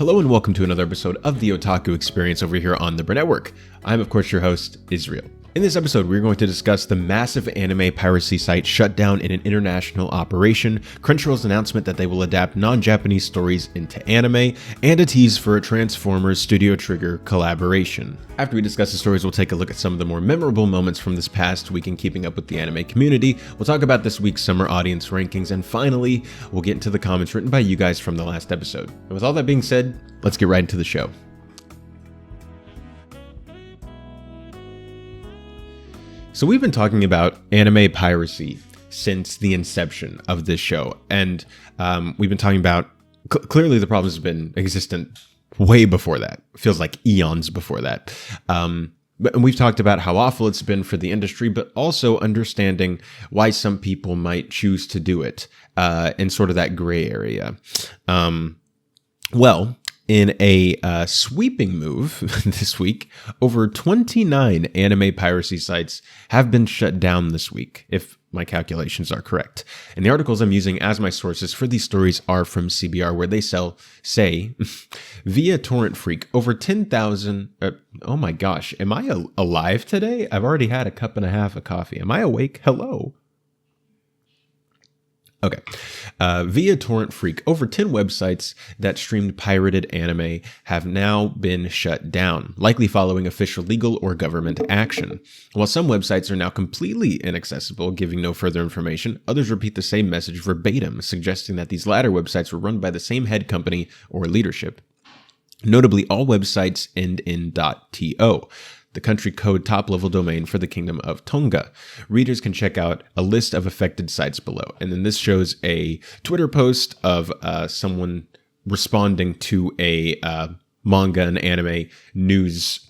Hello and welcome to another episode of the Otaku Experience over here on the Burnett Network. I'm of course your host, Israel. In this episode, we're going to discuss the massive anime piracy site Shutdown in an international operation, Crunchyroll's announcement that they will adapt non-Japanese stories into anime, and a tease for a Transformers Studio Trigger collaboration. After we discuss the stories, we'll take a look at some of the more memorable moments from this past week in keeping up with the anime community, we'll talk about this week's summer audience rankings, and finally, we'll get into the comments written by you guys from the last episode. And with all that being said, let's get right into the show. So we've been talking about anime piracy since the inception of this show, and we've been talking about, clearly the problems have been existent way before that. Feels like eons before that. But we've talked about how awful it's been for the industry, but also understanding why some people might choose to do it in sort of that gray area. In a sweeping move this week, over 29 anime piracy sites have been shut down this week, if my calculations are correct. And the articles I'm using as my sources for these stories are from CBR, where they say, via Torrent Freak, over 10,000... oh my gosh, am I alive today? I've already had a cup and a half of coffee. Am I awake? Hello? Okay. Via Torrent Freak, over 10 websites that streamed pirated anime have now been shut down, likely following official legal or government action. While some websites are now completely inaccessible, giving no further information, others repeat the same message verbatim, suggesting that these latter websites were run by the same head company or leadership. Notably, all websites end in .to. The country code top-level domain for the Kingdom of Tonga. Readers can check out a list of affected sites below. And then this shows a Twitter post of someone responding to a manga and anime news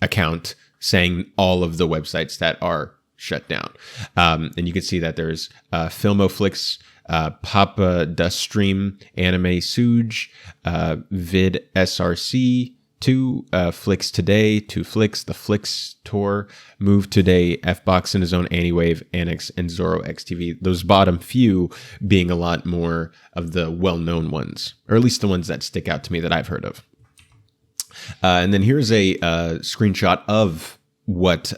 account saying all of the websites that are shut down. And you can see that there's Filmoflix, Papa Da Stream, Anime Suge, Vid SRC, 2 Flix Today, 2 Flix, The Flix Tour, Move Today, Fbox in his own Anywave, Annex, and Zoro XTV. Those bottom few being a lot more of the well-known ones, or at least the ones that stick out to me that I've heard of. And then here's a screenshot of what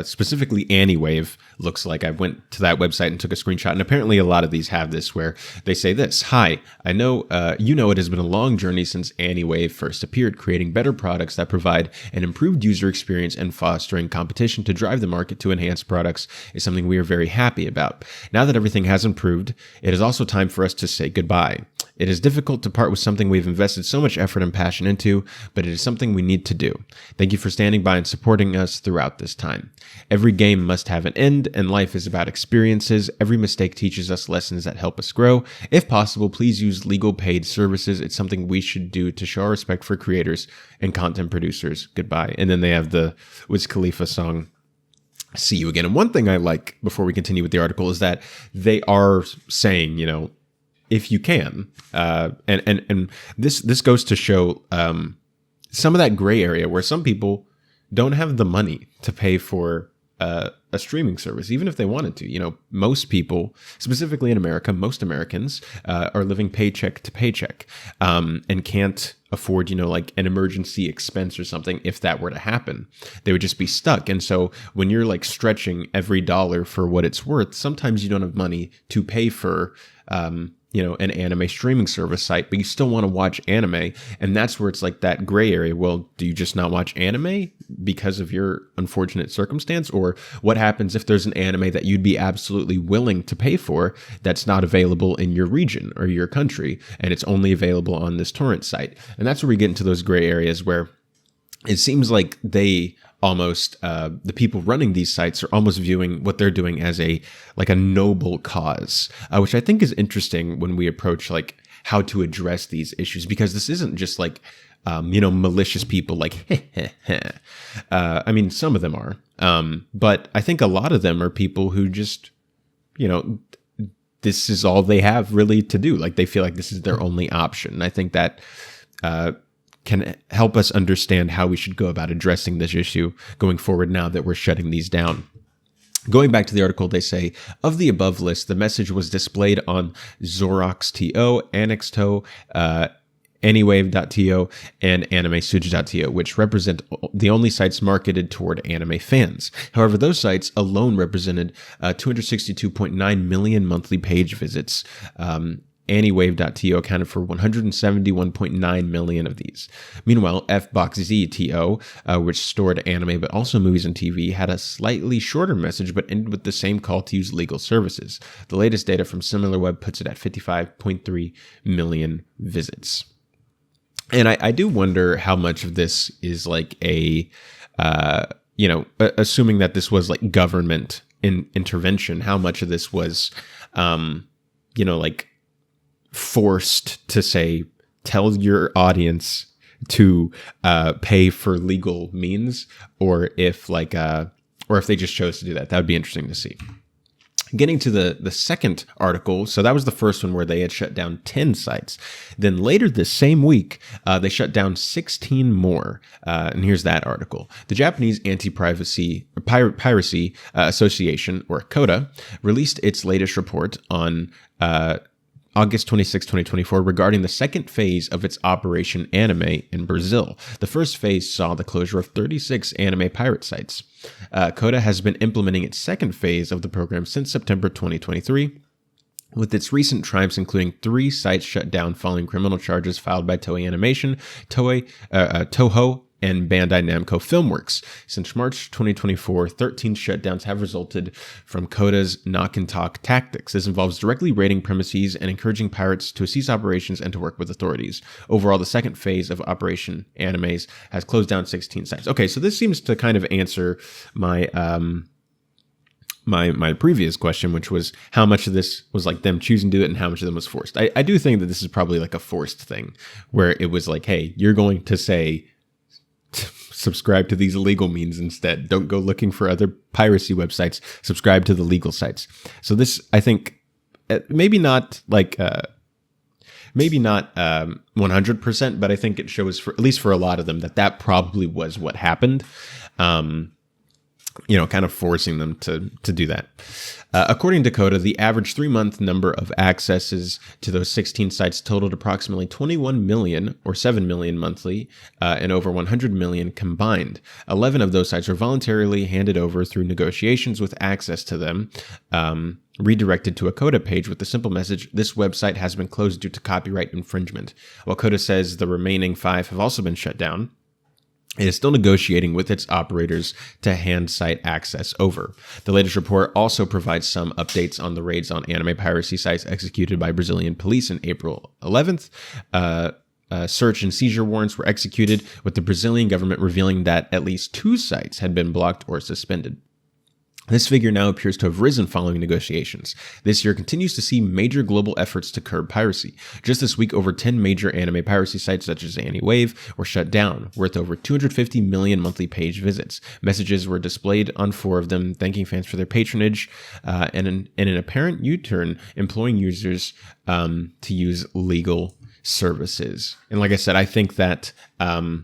specifically Anywave looks like. I went to that website and took a screenshot, and apparently a lot of these have this where they say this: "Hi, I know it has been a long journey since Anywave first appeared. Creating better products that provide an improved user experience and fostering competition to drive the market to enhance products is something we are very happy about. Now that everything has improved, it is also time for us to say goodbye. It is difficult to part with something we've invested so much effort and passion into, but it is something we need to do. Thank you for standing by and supporting us throughout this time. Every game must have an end, and life is about experiences. Every mistake teaches us lessons that help us grow. If possible, please use legal paid services. It's something we should do to show our respect for creators and content producers. Goodbye." And then they have the Wiz Khalifa song, "See You Again." And one thing I like before we continue with the article is that they are saying, if you can, and this goes to show some of that gray area where some people don't have the money to pay for a streaming service, even if they wanted to. Most people, specifically in America, most Americans are living paycheck to paycheck and can't afford, like an emergency expense or something. If that were to happen, they would just be stuck. And so when you're like stretching every dollar for what it's worth, sometimes you don't have money to pay for an anime streaming service site, but you still want to watch anime. And that's where it's like that gray area. Well, do you just not watch anime because of your unfortunate circumstance? Or what happens if there's an anime that you'd be absolutely willing to pay for that's not available in your region or your country, and it's only available on this torrent site? And that's where we get into those gray areas where it seems like they almost, the people running these sites are almost viewing what they're doing as a noble cause, which I think is interesting when we approach like how to address these issues, because this isn't just like, malicious people like, I mean, some of them are, but I think a lot of them are people who just, this is all they have really to do. Like they feel like this is their only option. And I think that, can help us understand how we should go about addressing this issue going forward now that we're shutting these down. Going back to the article, they say, of the above list, the message was displayed on Xerox TO, Annex TO, Anywave.to and AnimeSuja.to, which represent the only sites marketed toward anime fans. However, those sites alone represented 262.9 million monthly page visits. Anywave.to accounted for 171.9 million of these. Meanwhile, FBoxZ.to, which stored anime but also movies and TV, had a slightly shorter message but ended with the same call to use legal services. The latest data from SimilarWeb puts it at 55.3 million visits. And I do wonder how much of this is like a, assuming that this was like government intervention, how much of this was, like, forced to say, tell your audience to pay for legal means, or if they just chose to do that. That would be interesting to see. Getting to the second article, so that was the first one where they had shut down 10 sites. Then later this same week, they shut down 16 more. And here's that article. The Japanese Anti-Piracy Association, or CODA, released its latest report on August 26, 2024, regarding the second phase of its Operation Anime in Brazil. The first phase saw the closure of 36 anime pirate sites. CODA has been implementing its second phase of the program since September 2023, with its recent triumphs including 3 sites shut down following criminal charges filed by Toei Animation, Toho, and Bandai Namco Filmworks. Since March 2024, 13 shutdowns have resulted from CODA's knock and talk tactics. This involves directly raiding premises and encouraging pirates to cease operations and to work with authorities. Overall, the second phase of Operation Animes has closed down 16 sites. Okay, so this seems to kind of answer my my previous question, which was how much of this was like them choosing to do it and how much of them was forced. I do think that this is probably like a forced thing where it was like, hey, you're going to say, subscribe to these legal means instead. Don't go looking for other piracy websites. Subscribe to the legal sites. So this, I think, maybe not 100%, but I think it shows, for at least for a lot of them, that probably was what happened. Kind of forcing them to do that. According to CODA, the average 3-month number of accesses to those 16 sites totaled approximately 21 million, or 7 million monthly, and over 100 million combined. 11 of those sites were voluntarily handed over through negotiations, with access to them redirected to a CODA page with the simple message, "This website has been closed due to copyright infringement." While CODA says the remaining 5 have also been shut down, it is still negotiating with its operators to hand site access over. The latest report also provides some updates on the raids on anime piracy sites executed by Brazilian police on April 11th. Search and seizure warrants were executed, with the Brazilian government revealing that at least 2 sites had been blocked or suspended. This figure now appears to have risen following negotiations. This year continues to see major global efforts to curb piracy. Just this week, over 10 major anime piracy sites such as Anywave were shut down, worth over 250 million monthly page visits. Messages were displayed on 4 of them, thanking fans for their patronage, and an apparent U-turn, employing users to use legal services. And like I said, I think that I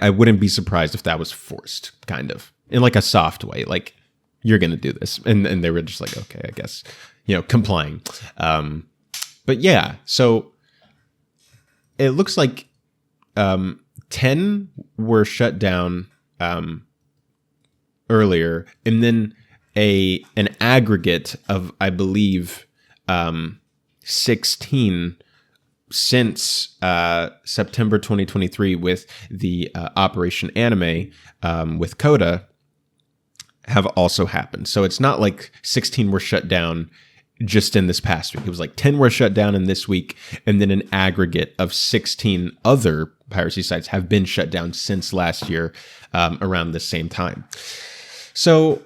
wouldn't be surprised if that was forced, kind of. In like a soft way, like, you're going to do this. And they were just like, okay, I guess, complying. But yeah, so it looks like 10 were shut down earlier, and then an aggregate of, I believe, 16 since September 2023 with the Operation Anime with CODA have also happened. So it's not like 16 were shut down just in this past week. It was like 10 were shut down in this week, and then an aggregate of 16 other piracy sites have been shut down since last year around the same time. So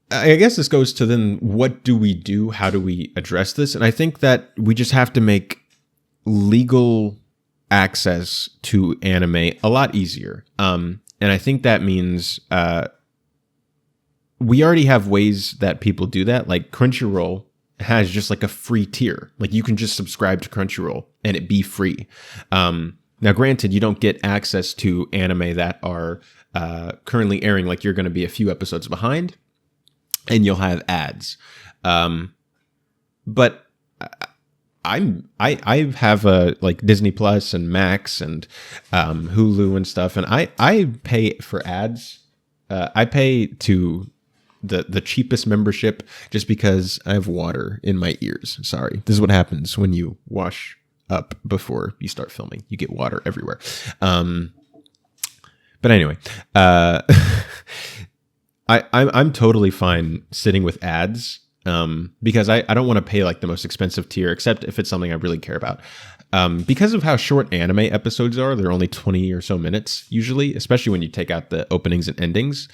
I guess this goes to then, what do we do? How do we address this? And I think that we just have to make legal access to anime a lot easier. And I think that means we already have ways that people do that. Like Crunchyroll has just like a free tier. Like you can just subscribe to Crunchyroll and it be free. Now, granted, you don't get access to anime that are currently airing. Like you're going to be a few episodes behind and you'll have ads. But I have a like Disney Plus and Max and Hulu and stuff, and I pay for ads. I pay to the cheapest membership just because I have water in my ears. Sorry, this is what happens when you wash up before you start filming. You get water everywhere. But anyway, I'm totally fine sitting with ads. Because I don't want to pay like the most expensive tier, except if it's something I really care about. Because of how short anime episodes are, they're only 20 or so minutes usually, especially when you take out the openings and endings.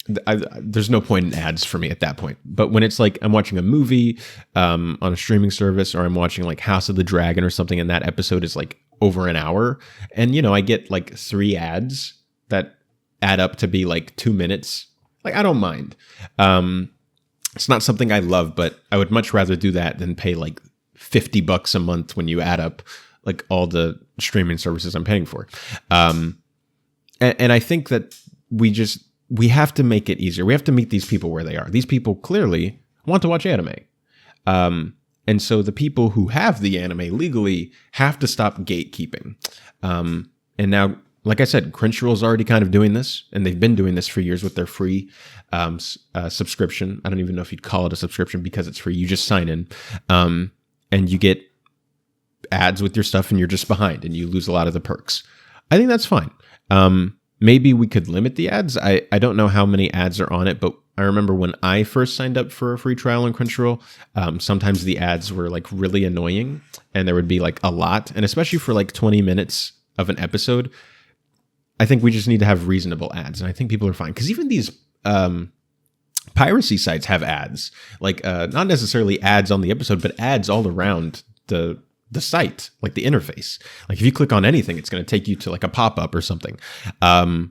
There's no point in ads for me at that point. But when it's like I'm watching a movie on a streaming service, or I'm watching like House of the Dragon or something, and that episode is like over an hour, and I get like 3 ads that add up to be like 2 minutes. Like I don't mind. It's not something I love, but I would much rather do that than pay like $50 a month when you add up like all the streaming services I'm paying for. And I think that we have to make it easier. We have to meet these people where they are. These people clearly want to watch anime. And so the people who have the anime legally have to stop gatekeeping. And now, like I said, Crunchyroll is already kind of doing this, and they've been doing this for years with their free subscription. I don't even know if you'd call it a subscription because it's free. You just sign in, and you get ads with your stuff, and you're just behind, and you lose a lot of the perks. I think that's fine. Maybe we could limit the ads. I don't know how many ads are on it, but I remember when I first signed up for a free trial on Crunchyroll, sometimes the ads were like really annoying, and there would be like a lot, and especially for like 20 minutes of an episode. I think we just need to have reasonable ads, and I think people are fine. Because even these piracy sites have ads, like not necessarily ads on the episode, but ads all around the site, like the interface. Like if you click on anything, it's going to take you to like a pop-up or something. And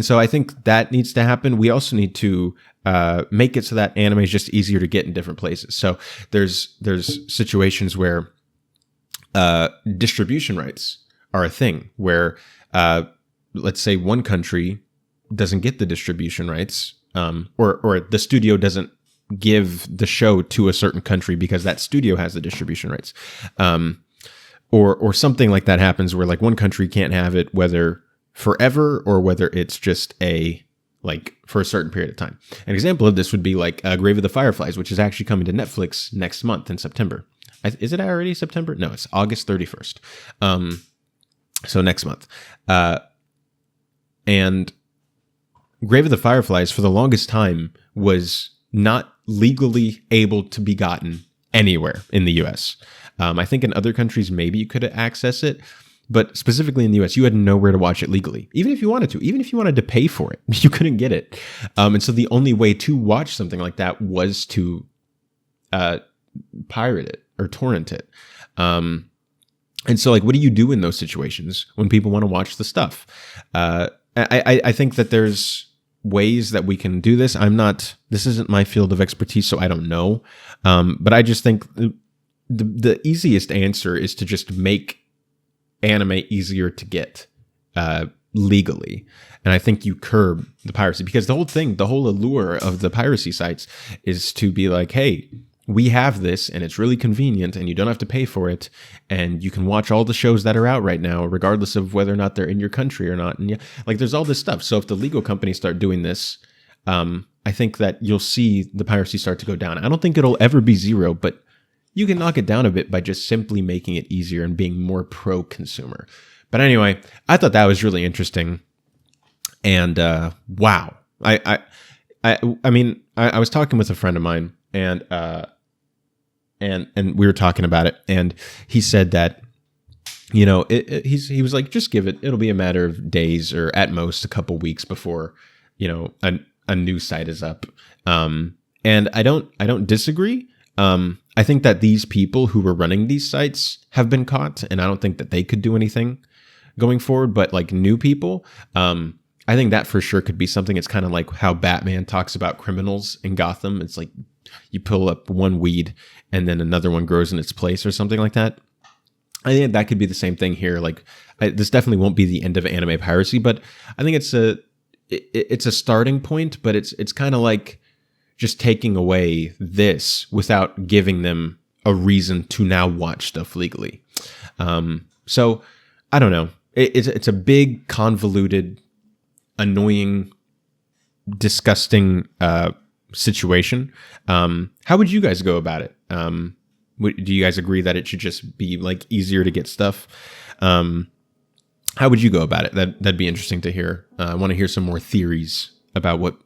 so I think that needs to happen. We also need to make it so that anime is just easier to get in different places. So there's situations where distribution rights are a thing where let's say one country doesn't get the distribution rights, or the studio doesn't give the show to a certain country because that studio has the distribution rights, or something like that happens where like one country can't have it, whether forever or whether it's just for a certain period of time. An example of this would be like Grave of the Fireflies, which is actually coming to Netflix next month in September. Is it already September? No, it's August 31st. So next month. And Grave of the Fireflies for the longest time was not legally able to be gotten anywhere in the US. I think in other countries, maybe you could access it, but specifically in the US, you had nowhere to watch it legally. Even if you wanted to pay for it, you couldn't get it. And so the only way to watch something like that was to pirate it or torrent it. And so, like, what do you do in those situations when people want to watch the stuff? I think that there's ways that we can do this. This isn't my field of expertise, so I don't know. But I just think the easiest answer is to just make anime easier to get legally. And I think you curb the piracy, because the whole allure of the piracy sites is to be like, hey, we have this and it's really convenient and you don't have to pay for it, and you can watch all the shows that are out right now regardless of whether or not they're in your country or not. And like, there's all this stuff. So if the legal companies start doing this, I think that you'll see the piracy start to go down. I don't think it'll ever be zero, but you can knock it down a bit by just simply making it easier and being more pro-consumer. But anyway, I thought that was really interesting. And wow. I mean, I was talking with a friend of mine, and we were talking about it, and he said that, he was like, just give it. It'll be a matter of days or at most a couple weeks before, a new site is up. And I don't disagree. I think that these people who were running these sites have been caught, and I don't think that they could do anything going forward. But like new people, I think that for sure could be something. It's kind of like how Batman talks about criminals in Gotham. It's like you pull up one weed and then another one grows in its place or something like that. I think that could be the same thing here. Like, this definitely won't be the end of anime piracy, but I think it's a starting point. But it's kind of like just taking away this without giving them a reason to now watch stuff legally. So I don't know. It's a big, convoluted, annoying, disgusting situation. How would you guys go about it? Do you guys agree that it should just be like easier to get stuff? How would you go about it? That'd be interesting to hear. I want to hear some more theories about what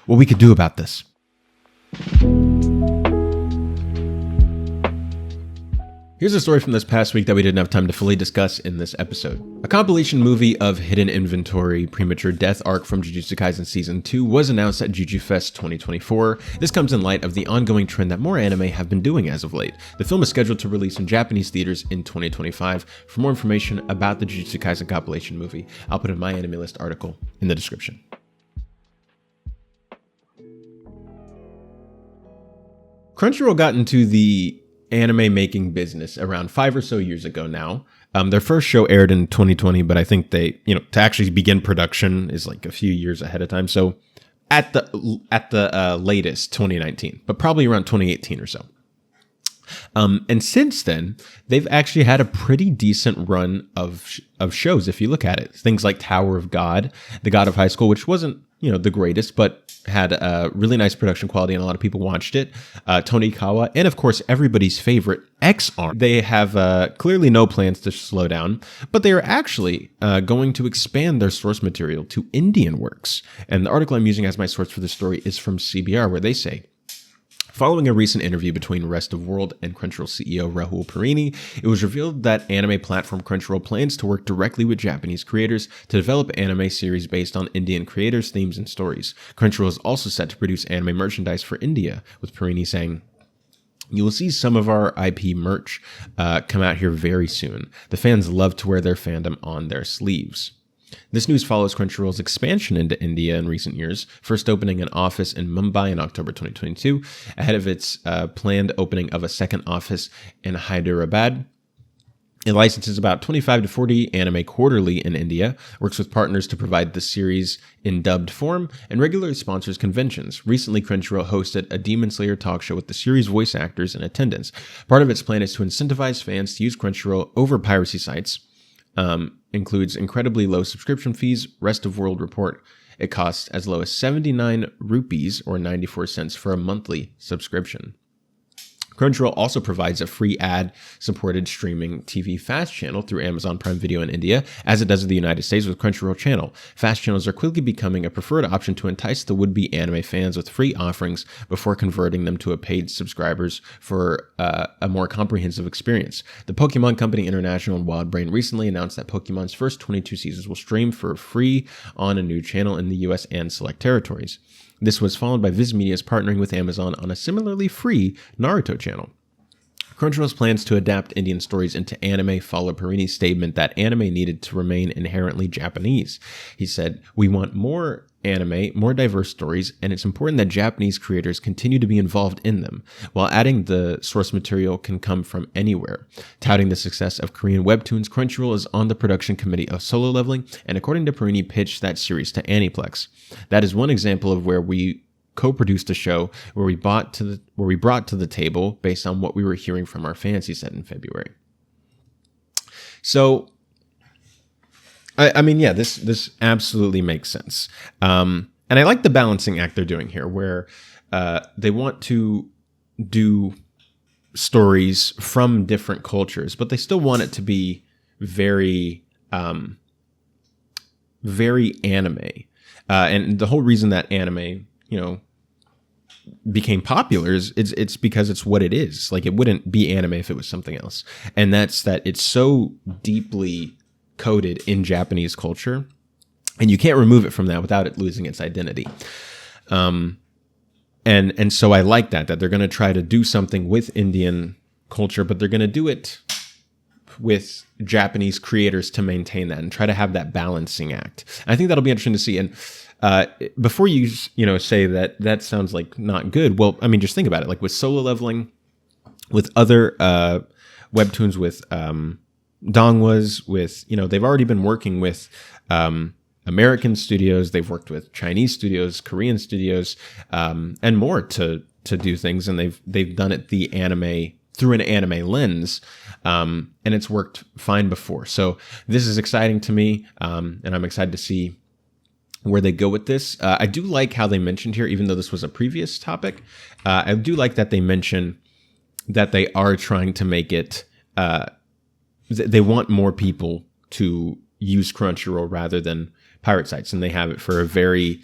we could do about this. Here's a story from this past week that we didn't have time to fully discuss in this episode. A compilation movie of Hidden Inventory Premature Death arc from Jujutsu Kaisen Season 2 was announced at JujuFest 2024. This comes in light of the ongoing trend that more anime have been doing as of late. The film is scheduled to release in Japanese theaters in 2025. For more information about the Jujutsu Kaisen compilation movie, I'll put a My Anime List article in the description. Crunchyroll got into the anime making business around 5 or so years ago now. Their first show aired in 2020, but I think they, to actually begin production is like a few years ahead of time. So at the latest 2019, but probably around 2018 or so. And since then, they've actually had a pretty decent run of shows. If you look at it, things like Tower of God, The God of High School, which wasn't the greatest, but had a really nice production quality and a lot of people watched it. Tonikawa, and of course everybody's favorite, X-Arm. They have clearly no plans to slow down, but they are actually going to expand their source material to Indian works. And the article I'm using as my source for this story is from CBR, where they say, following a recent interview between Rest of World and Crunchyroll CEO Rahul Parini, it was revealed that anime platform Crunchyroll plans to work directly with Japanese creators to develop anime series based on Indian creators, themes, and stories. Crunchyroll is also set to produce anime merchandise for India, with Parini saying, "You will see some of our IP merch come out here very soon. The fans love to wear their fandom on their sleeves." This news follows Crunchyroll's expansion into India in recent years, first opening an office in Mumbai in October 2022, ahead of its planned opening of a second office in Hyderabad. It licenses about 25 to 40 anime quarterly in India, works with partners to provide the series in dubbed form, and regularly sponsors conventions. Recently, Crunchyroll hosted a Demon Slayer talk show with the series voice actors in attendance. Part of its plan is to incentivize fans to use Crunchyroll over piracy sites. Includes incredibly low subscription fees. Rest of World report it costs as low as 79 rupees or 94 cents for a monthly subscription. Crunchyroll also provides a free ad-supported streaming TV fast channel through Amazon Prime Video in India, as it does in the United States with Crunchyroll Channel. Fast channels are quickly becoming a preferred option to entice the would-be anime fans with free offerings before converting them to a paid subscribers for a more comprehensive experience. The Pokemon Company International and WildBrain recently announced that Pokemon's first 22 seasons will stream for free on a new channel in the US and select territories. This was followed by Viz Media's partnering with Amazon on a similarly free Naruto channel. Crunchyroll's plans to adapt Indian stories into anime followed Parini's statement that anime needed to remain inherently Japanese. He said, "We want more anime, more diverse stories, and it's important that Japanese creators continue to be involved in them, while adding the source material can come from anywhere." Touting the success of Korean webtoons, Crunchyroll is on the production committee of Solo Leveling, and according to Parini, pitched that series to Aniplex. That is one example of where we co-produced a show where we brought to the table based on what we were hearing from our fans, he said in February. So, I mean, yeah, this absolutely makes sense. And I like the balancing act they're doing here, where they want to do stories from different cultures, but they still want it to be very, very anime. And the whole reason that anime, became popular is it's because it's what it is. Like, it wouldn't be anime if it was something else. And that's that it's so deeply coded in Japanese culture, and you can't remove it from that without it losing its identity. And so I like that they're going to try to do something with Indian culture, but they're going to do it with Japanese creators to maintain that and try to have that balancing act. I think that'll be interesting to see. And before you say that sounds like not good, well, I mean, just think about it. Like with Solo Leveling, with other webtoons, with dongwas, with they've already been working with American studios, they've worked with Chinese studios, Korean studios, and more to do things, and they've done it the anime through an anime lens, and it's worked fine before. So this is exciting to me, and I'm excited to see where they go with this. I do like how they mentioned here, even though this was a previous topic, I do like that they mention that they are trying to make it, they want more people to use Crunchyroll rather than pirate sites, and they have it for a very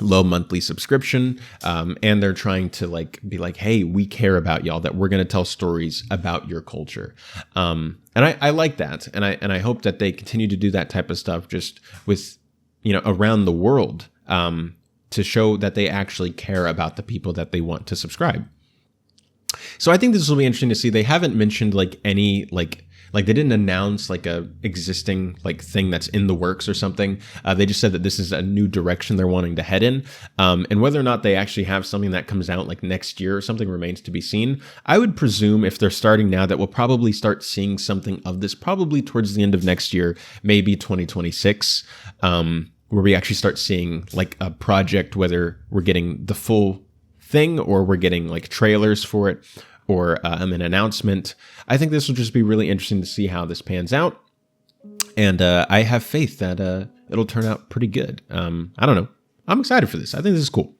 low monthly subscription, and they're trying to like be like, hey, we care about y'all, that we're going to tell stories about your culture, and I like that, and I hope that they continue to do that type of stuff just with, you know, around the world, to show that they actually care about the people that they want to subscribe. So I think this will be interesting to see. They haven't mentioned like any like they didn't announce like a existing like thing that's in the works or something. They just said that this is a new direction they're wanting to head in. And whether or not they actually have something that comes out like next year or something remains to be seen. I would presume if they're starting now that we'll probably start seeing something of this probably towards the end of next year, maybe 2026, where we actually start seeing like a project, whether we're getting the full thing or we're getting like trailers for it, or an announcement. I think this will just be really interesting to see how this pans out. And I have faith that it'll turn out pretty good. I don't know. I'm excited for this. I think this is cool.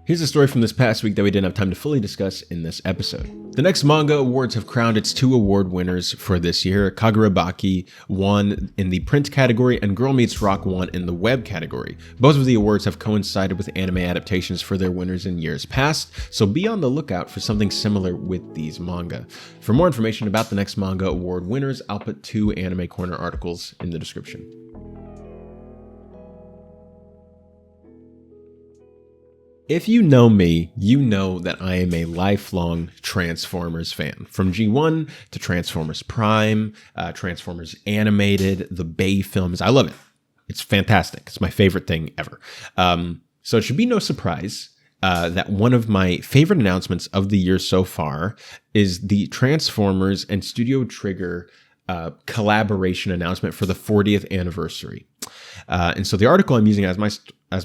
Here's a story from this past week that we didn't have time to fully discuss in this episode. The next Manga Awards have crowned its 2 award winners for this year. Kagurabaki won in the print category and Girl Meets Rock won in the web category. Both of the awards have coincided with anime adaptations for their winners in years past, so be on the lookout for something similar with these manga. For more information about the next Manga Award winners, I'll put 2 Anime Corner articles in the description. If you know me, you know that I am a lifelong Transformers fan. From G1 to Transformers Prime, Transformers Animated, the Bay films. I love it. It's fantastic. It's my favorite thing ever. So it should be no surprise that one of my favorite announcements of the year so far is the Transformers and Studio Trigger collaboration announcement for the 40th anniversary. And so the article I'm using as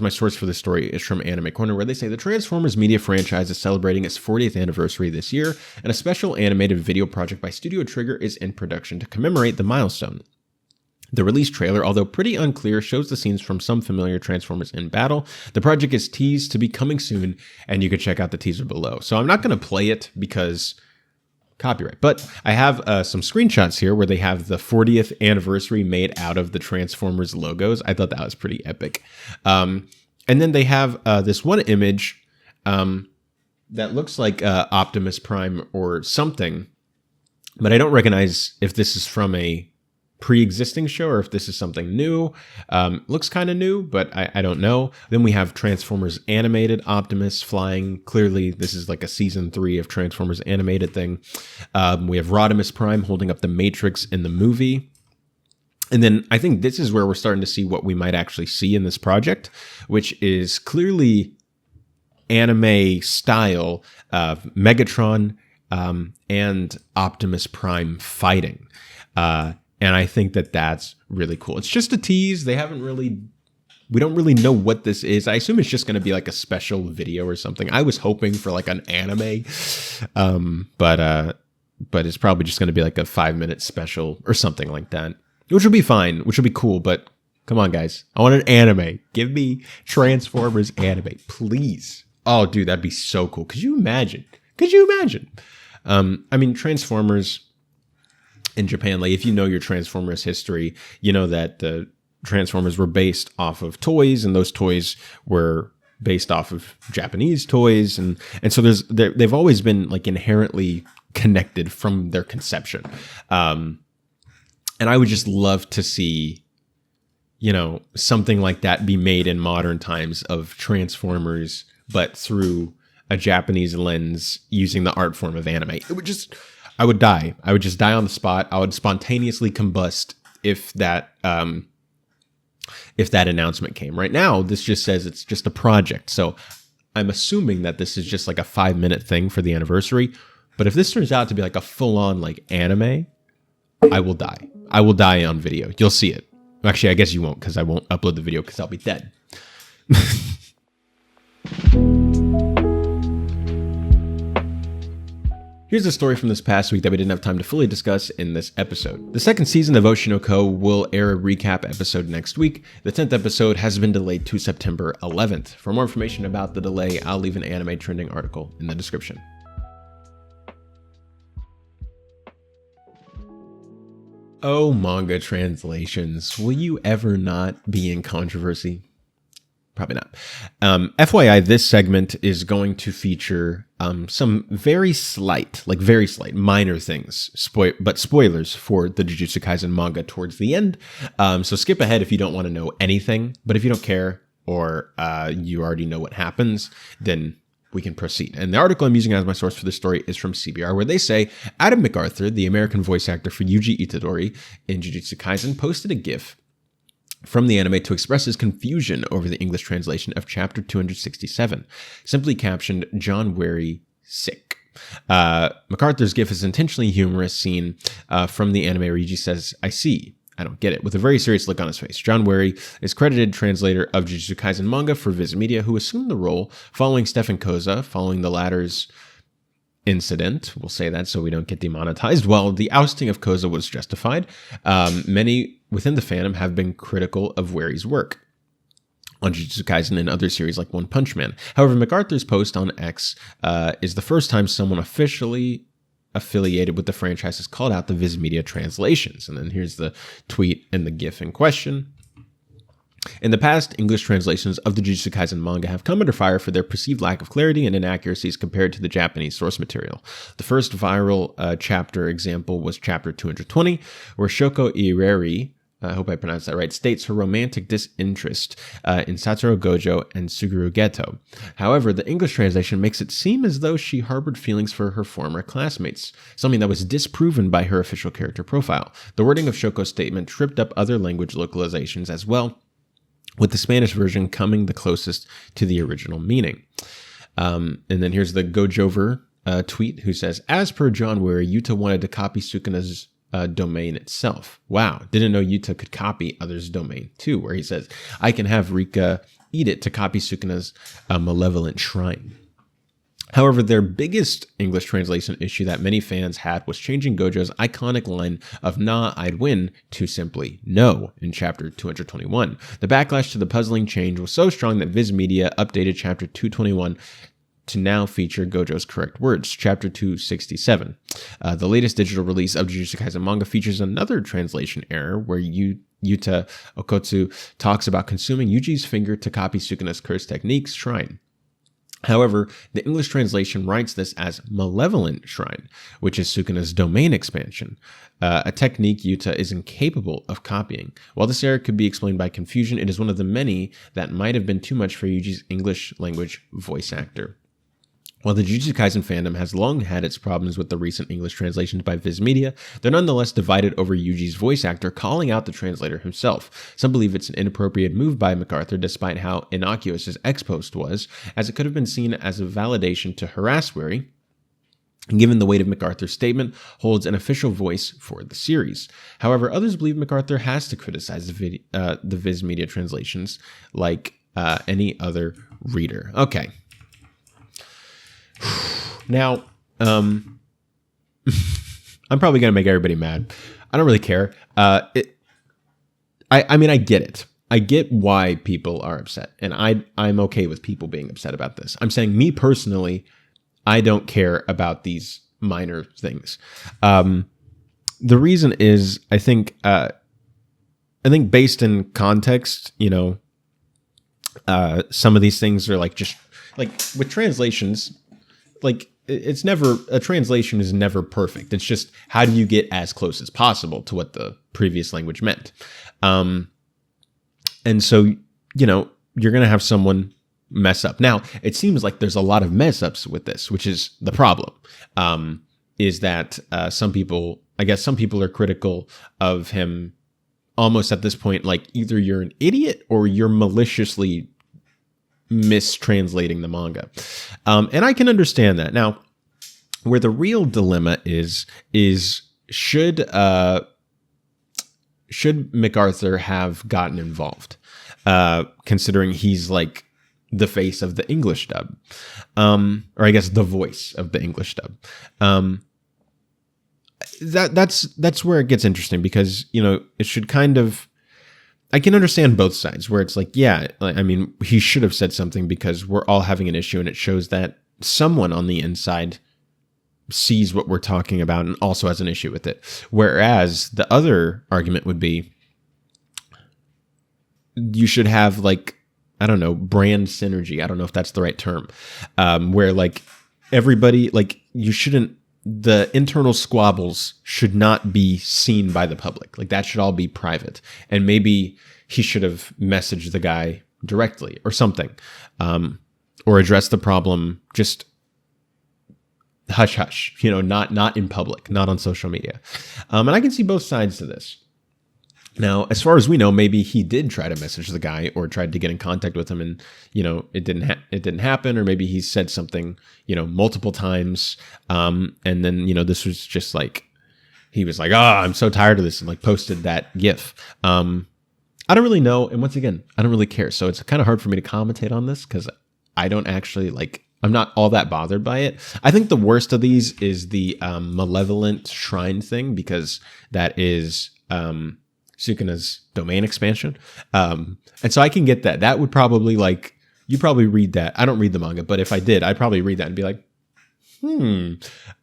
my source for this story is from Anime Corner, where they say the Transformers media franchise is celebrating its 40th anniversary this year, and a special animated video project by Studio Trigger is in production to commemorate the milestone. The release trailer, although pretty unclear, shows the scenes from some familiar Transformers in battle. The project is teased to be coming soon, and you can check out the teaser below. So I'm not going to play it because copyright, but I have some screenshots here where they have the 40th anniversary made out of the Transformers logos. I thought that was pretty epic. And then they have this one image that looks like Optimus Prime or something, but I don't recognize if this is from a pre-existing show or if this is something new. Looks kind of new, but I don't know. Then we have Transformers Animated, Optimus flying. Clearly, this is like a season 3 of Transformers Animated thing. We have Rodimus Prime holding up the Matrix in the movie. And then I think this is where we're starting to see what we might actually see in this project, which is clearly anime style of Megatron and Optimus Prime fighting. And I think that that's really cool. It's just a tease. We don't really know what this is. I assume it's just going to be like a special video or something. I was hoping for like an anime, but it's probably just going to be like a 5-minute special or something like that, which will be fine, which will be cool. But come on, guys, I want an anime. Give me Transformers anime, please. Oh, dude, that'd be so cool. Could you imagine? I mean, Transformers in Japan, like if you know your Transformers history, you know that the Transformers were based off of toys, and those toys were based off of Japanese toys, and so they've always been like inherently connected from their conception. And I would just love to see, you know, something like that be made in modern times of Transformers, but through a Japanese lens using the art form of anime. I would die. I would just die on the spot. I would spontaneously combust if that announcement came. Right now, this just says it's just a project. So I'm assuming that this is just like a 5-minute thing for the anniversary. But if this turns out to be like a full-on like anime, I will die. I will die on video. You'll see it. Actually, I guess you won't, because I won't upload the video because I'll be dead. Here's a story from this past week that we didn't have time to fully discuss in this episode. The second season of Oshinoko will air a recap episode next week. The 10th episode has been delayed to September 11th. For more information about the delay, I'll leave an anime trending article in the description. Oh, manga translations. Will you ever not be in controversy? Probably not. FYI, this segment is going to feature some very slight, minor things, but spoilers for the Jujutsu Kaisen manga towards the end. So skip ahead if you don't want to know anything. But if you don't care or you already know what happens, then we can proceed. And the article I'm using as my source for this story is from CBR, where they say Adam MacArthur, the American voice actor for Yuji Itadori in Jujutsu Kaisen, posted a GIF from the anime to express his confusion over the English translation of chapter 267, simply captioned, "John Wary sick." MacArthur's GIF is an intentionally humorous scene from the anime where Yuji says, "I see. I don't get it," with a very serious look on his face. John Wary is credited translator of Jujutsu Kaisen manga for Viz Media, who assumed the role following Stefan Koza, following the latter's incident. We'll say that so we don't get demonetized. While the ousting of Koza was justified, many within the fandom have been critical of Wary's work on Jujutsu Kaisen and other series like One Punch Man. However, MacArthur's post on X is the first time someone officially affiliated with the franchise has called out the Viz Media translations. And then here's the tweet and the GIF in question. In the past, English translations of the Jujutsu Kaisen manga have come under fire for their perceived lack of clarity and inaccuracies compared to the Japanese source material. The first viral chapter example was chapter 220, where Shoko Ireri, I hope I pronounced that right, states her romantic disinterest in Satoru Gojo and Suguru Geto. However, the English translation makes it seem as though she harbored feelings for her former classmates, something that was disproven by her official character profile. The wording of Shoko's statement tripped up other language localizations as well, with the Spanish version coming the closest to the original meaning. And then here's the Gojover tweet, who says, "As per John Wary, Yuta wanted to copy Sukuna's domain itself." Wow, didn't know Yuta could copy others' domain too, where he says, "I can have Rika eat it to copy Sukuna's malevolent shrine." However, their biggest English translation issue that many fans had was changing Gojo's iconic line of "Nah, I'd win" to simply "No" in chapter 221. The backlash to the puzzling change was so strong that Viz Media updated chapter 221 to now feature Gojo's correct words, chapter 267. The latest digital release of Jujutsu Kaisen manga features another translation error where Yuta Okotsu talks about consuming Yuji's finger to copy Sukuna's curse techniques shrine. However, the English translation writes this as "malevolent shrine," which is Sukuna's domain expansion, a technique Yuta is incapable of copying. While this error could be explained by confusion, it is one of the many that might have been too much for Yuji's English language voice actor. While the Jujutsu Kaisen fandom has long had its problems with the recent English translations by Viz Media, they're nonetheless divided over Yuji's voice actor calling out the translator himself. Some believe it's an inappropriate move by MacArthur, despite how innocuous his ex-post was, as it could have been seen as a validation to harass Wary, given the weight of MacArthur's statement holds an official voice for the series. However, others believe MacArthur has to criticize the Viz Media translations like any other reader. Okay. Now, I'm probably going to make everybody mad. I don't really care. I mean, I get it. I get why people are upset, and I'm okay with people being upset about this. I'm saying, me personally, I don't care about these minor things. The reason is, I think based in context, some of these things are just with translations. It's never, a translation is never perfect. It's just, how do you get as close as possible to what the previous language meant? And so, you're going to have someone mess up. Now, it seems like there's a lot of mess ups with this, which is the problem, is that some people are critical of him almost at this point, either you're an idiot or you're maliciously mistranslating the manga. And I can understand that. Now, where the real dilemma is should MacArthur have gotten involved? Considering he's the face of the English dub, or I guess the voice of the English dub. That's where it gets interesting, because, you know, it should kind of, I can understand both sides, where it's like, yeah, I mean, he should have said something because we're all having an issue, and it shows that someone on the inside sees what we're talking about and also has an issue with it. Whereas the other argument would be, you should have, like, I don't know, brand synergy. I don't know if that's the right term, where like everybody, like, you shouldn't, the internal squabbles should not be seen by the public. Like, that should all be private. And maybe he should have messaged the guy directly or something, or addressed the problem just hush hush, you know, not in public, not on social media. And I can see both sides to this. Now, as far as we know, maybe he did try to message the guy or tried to get in contact with him, and, you know, it didn't happen, or maybe he said something, you know, multiple times, and then, you know, this was just like, he was like, "Oh, I'm so tired of this," and like posted that GIF. I don't really know, and once again, I don't really care, so it's kind of hard for me to commentate on this because I don't actually like. I'm not all that bothered by it. I think the worst of these is the malevolent shrine thing, because that is Sukuna's domain expansion. And so I can get that. That would probably, like, you probably read that. I don't read the manga, but if I did, I'd probably read that and be like,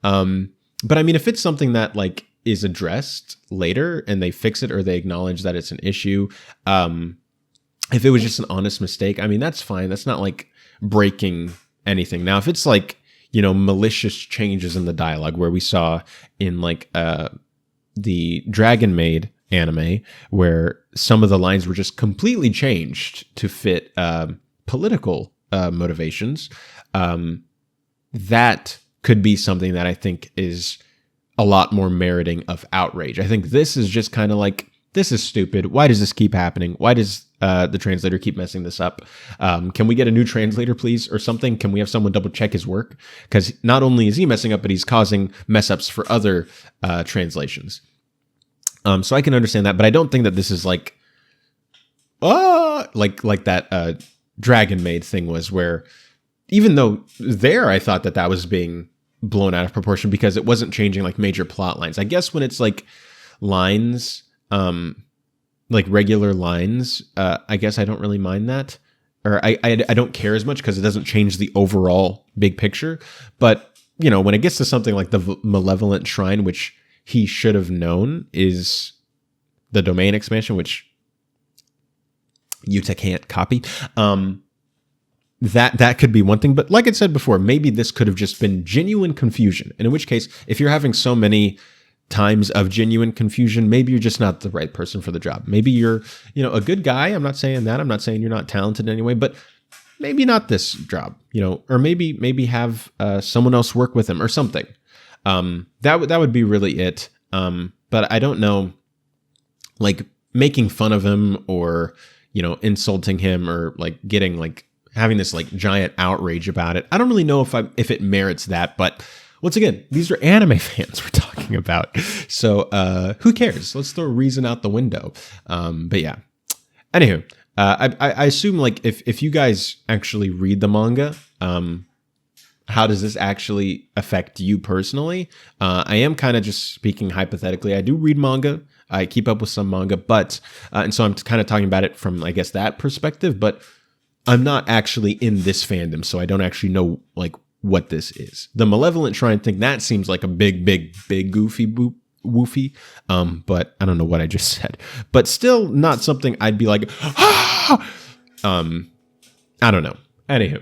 But I mean, if it's something that, like, is addressed later and they fix it, or they acknowledge that it's an issue, if it was just an honest mistake, I mean, that's fine. That's not like breaking anything. Now, if it's like, you know, malicious changes in the dialogue, where we saw in like the Dragon Maid anime, where some of the lines were just completely changed to fit political motivations, that could be something that I think is a lot more meriting of outrage. I think this is just kind of like, this is stupid. Why does this keep happening? Why does the translator keep messing this up? Can we get a new translator, please, or something? Can we have someone double check his work? Because not only is he messing up, but he's causing mess ups for other translations. So I can understand that, but I don't think that this is like, like that Dragon Maid thing was, where even though there I thought that was being blown out of proportion because it wasn't changing like major plot lines. I guess when it's like lines, like regular lines, I guess I don't really mind that, or I don't care as much because it doesn't change the overall big picture. But, you know, when it gets to something like the malevolent shrine, which he should have known is the domain expansion, which Yuta can't copy. That could be one thing. But like I said before, maybe this could have just been genuine confusion. And in which case, if you're having so many times of genuine confusion, maybe you're just not the right person for the job. Maybe you're, you know, a good guy. I'm not saying that. I'm not saying you're not talented in any way, but maybe not this job, you know, or maybe have someone else work with him or something. That would be really it. But I don't know, like making fun of him or, you know, insulting him or like getting like having this like giant outrage about it. I don't really know if it merits that, but once again, these are anime fans we're talking about. So, who cares? Let's throw reason out the window. But yeah, anywho, I assume like if you guys actually read the manga, how does this actually affect you personally? I am kind of just speaking hypothetically. I do read manga. I keep up with some manga, but, and so I'm kind of talking about it from, I guess, that perspective, but I'm not actually in this fandom, so I don't actually know, like, what this is. The Malevolent Shrine thing, that seems like a big goofy woofy, but I don't know what I just said. But still not something I'd be like, ah! I don't know. Anywho.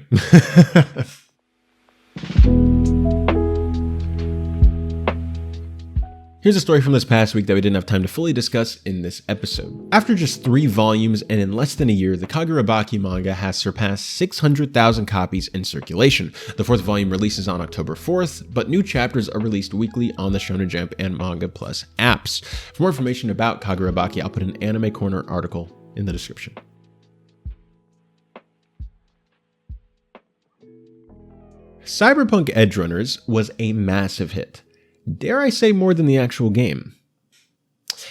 Here's a story from this past week that we didn't have time to fully discuss in this episode. After just 3 volumes and in less than a year, the Kagurabaki manga has surpassed 600,000 copies in circulation. The 4th volume releases on October 4th, but new chapters are released weekly on the Shonen Jump and Manga Plus apps. For more information about Kagurabaki, I'll put an Anime Corner article in the description. Cyberpunk Edgerunners was a massive hit. Dare I say more than the actual game?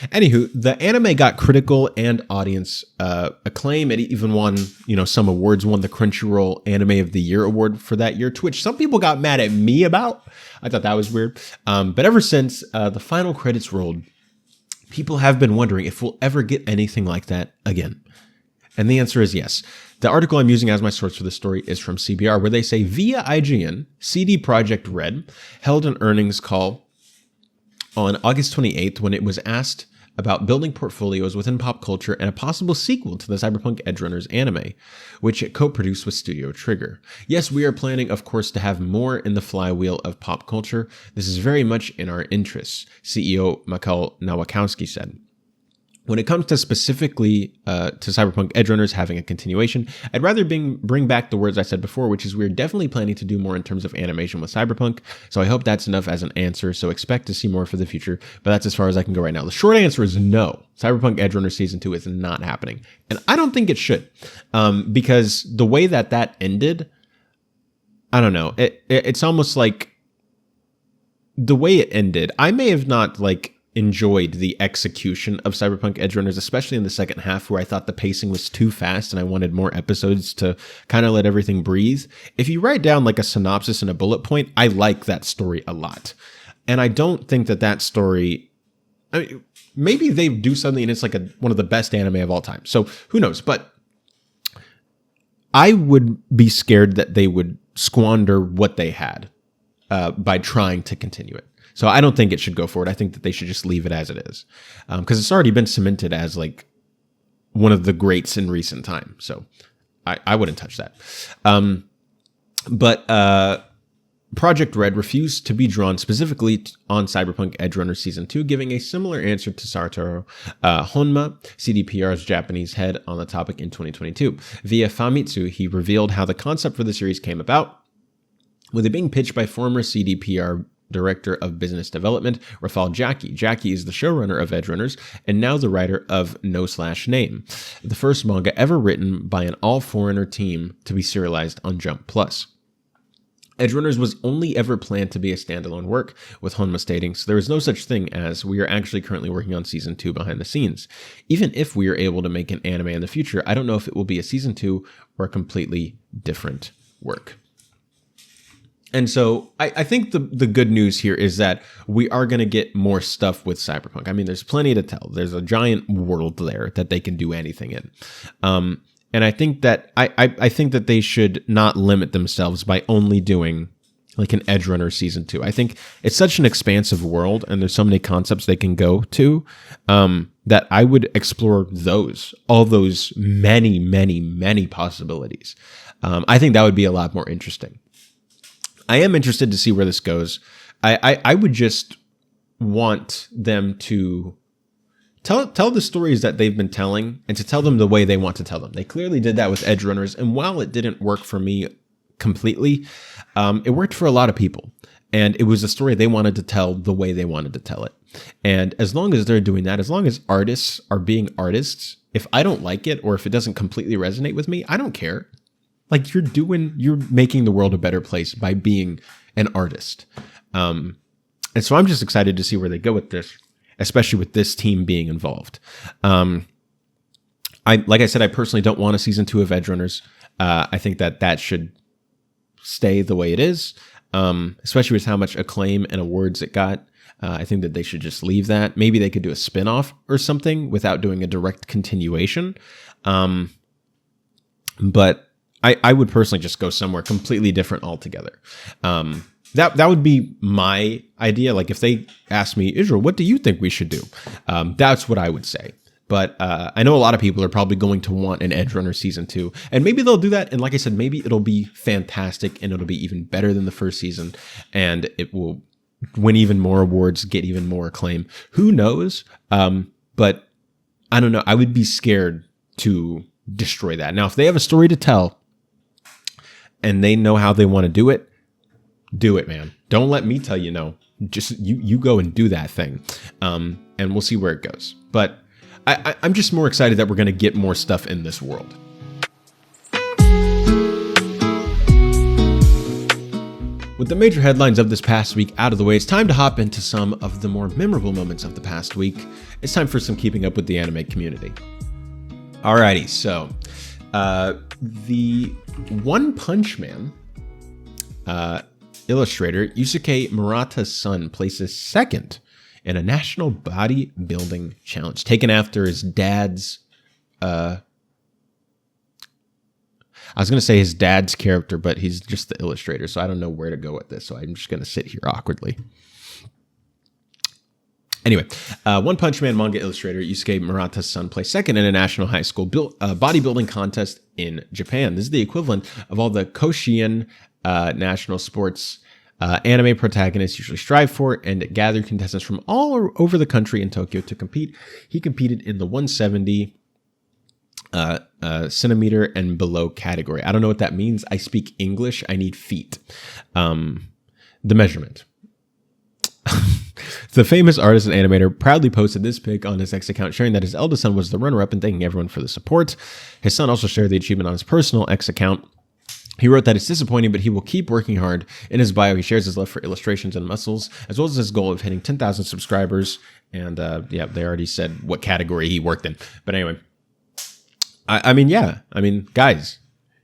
Anywho, the anime got critical and audience acclaim. It even won, some awards, won the Crunchyroll Anime of the Year award for that year, to which some people got mad at me about. I thought that was weird. But ever since the final credits rolled, people have been wondering if we'll ever get anything like that again. And the answer is yes. The article I'm using as my source for this story is from CBR, where they say via IGN, CD Projekt Red held an earnings call on August 28th when it was asked about building portfolios within pop culture and a possible sequel to the Cyberpunk Edgerunners anime, which it co-produced with Studio Trigger. Yes, we are planning, of course, to have more in the flywheel of pop culture. This is very much in our interests, CEO Michael Nowakowski said. When it comes to specifically to Cyberpunk Edgerunners having a continuation, I'd rather bring back the words I said before, which is we're definitely planning to do more in terms of animation with Cyberpunk. So I hope that's enough as an answer. So expect to see more for the future, but that's as far as I can go right now. The short answer is no. Cyberpunk Edgerunners Season 2 is not happening. And I don't think it should, because the way that ended, I don't know. It's almost like the way it ended, I may have not enjoyed the execution of Cyberpunk Edgerunners, especially in the second half where I thought the pacing was too fast and I wanted more episodes to kind of let everything breathe. If you write down a synopsis and a bullet point, I like that story a lot. And I don't think that story, maybe they do something and it's one of the best anime of all time. So who knows? But I would be scared that they would squander what they had by trying to continue it. So I don't think it should go forward. I think that they should just leave it as it is, because it's already been cemented as one of the greats in recent time. So I wouldn't touch that. But Project Red refused to be drawn specifically on Cyberpunk Edgerunners Season 2, giving a similar answer to Satoru Honma, CDPR's Japanese head on the topic in 2022. Via Famitsu, he revealed how the concept for the series came about, with it being pitched by former CDPR Director of Business Development, Rafal Jackie. Jackie is the showrunner of Edgerunners and now the writer of No/Name, the first manga ever written by an all-foreigner team to be serialized on Jump Plus. Edgerunners was only ever planned to be a standalone work, with Honma stating, so there is no such thing as we are actually currently working on Season 2 behind the scenes. Even if we are able to make an anime in the future, I don't know if it will be a Season 2 or a completely different work. And so I think the good news here is that we are going to get more stuff with Cyberpunk. I mean, there's plenty to tell. There's a giant world there that they can do anything in. And I think that I think that they should not limit themselves by only doing an Edgerunner Season 2. I think it's such an expansive world and there's so many concepts they can go to that I would explore all those many, many, many possibilities. I think that would be a lot more interesting. I am interested to see where this goes. I would just want them to tell the stories that they've been telling and to tell them the way they want to tell them. They clearly did that with Edgerunners, and while it didn't work for me completely, it worked for a lot of people. And it was a story they wanted to tell the way they wanted to tell it. And as long as they're doing that, as long as artists are being artists, if I don't like it or if it doesn't completely resonate with me, I don't care. You're making the world a better place by being an artist. And so I'm just excited to see where they go with this, especially with this team being involved. Like I said, I personally don't want a Season 2 of Edgerunners. I think that should stay the way it is, especially with how much acclaim and awards it got. I think that they should just leave that. Maybe they could do a spin-off or something without doing a direct continuation. But I would personally just go somewhere completely different altogether. That would be my idea. If they asked me, Israel, what do you think we should do? That's what I would say. But I know a lot of people are probably going to want an Edgerunner Season 2. And maybe they'll do that. And like I said, maybe it'll be fantastic and it'll be even better than the first season. And it will win even more awards, get even more acclaim. Who knows? But I don't know. I would be scared to destroy that. Now, if they have a story to tell and they know how they want to do it, man. Don't let me tell you no. Just you go and do that thing. And we'll see where it goes. But I'm just more excited that we're going to get more stuff in this world. With the major headlines of this past week out of the way, it's time to hop into some of the more memorable moments of the past week. It's time for some keeping up with the anime community. Alrighty, so the One Punch Man illustrator Yusuke Murata's son places second in a national bodybuilding challenge, taken after his dad's I was going to say his dad's character, but he's just the illustrator, so I don't know where to go with this, so I'm just going to sit here awkwardly. Anyway, One Punch Man manga illustrator Yusuke Murata's son placed second in a national high school bodybuilding contest in Japan. This is the equivalent of all the Koshien national sports anime protagonists usually strive for, and it gathered contestants from all over the country in Tokyo to compete. He competed in the 170 centimeter and below category. I don't know what that means. I speak English. I need feet. The measurement. The famous artist and animator proudly posted this pic on his X account, sharing that his eldest son was the runner-up and thanking everyone for the support. His son also shared the achievement on his personal X account. He wrote that it's disappointing, but he will keep working hard. In his bio, he shares his love for illustrations and muscles, as well as his goal of hitting 10,000 subscribers. And yeah, they already said what category he worked in. But anyway, I mean, guys,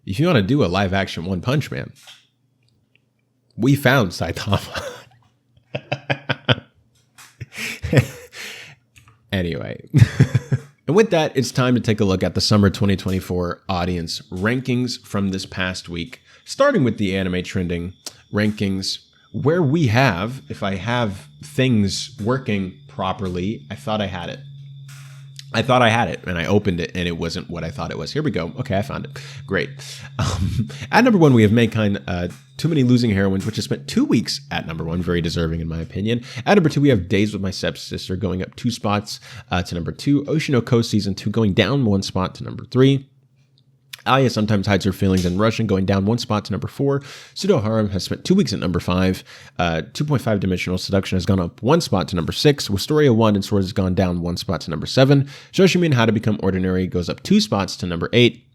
if you want to do a live action One Punch Man, we found Saitama. Anyway, and with that, it's time to take a look at the summer 2024 audience rankings from this past week, starting with the anime trending rankings, where we have, if I have things working properly, I thought I had it. And I opened it and it wasn't what I thought it was. Here we go. Okay, I found it. Great. At number one, we have Mankind, Too Many Losing Heroines, which has spent 2 weeks at number one. Very deserving in my opinion. At number two, we have Days with My Stepsister going up 2 spots to number 2. Oshinoko Season 2 going down 1 spot to number 3. Aya Sometimes Hides Her Feelings in Russian going down 1 spot to number 4. Pseudo Harem has spent 2 weeks at number 5. 2.5 Dimensional Seduction has gone up 1 spot to number 6. Wisteria 1 and Swords has gone down 1 spot to number 7. Shoshimin How to Become Ordinary goes up 2 spots to number 8.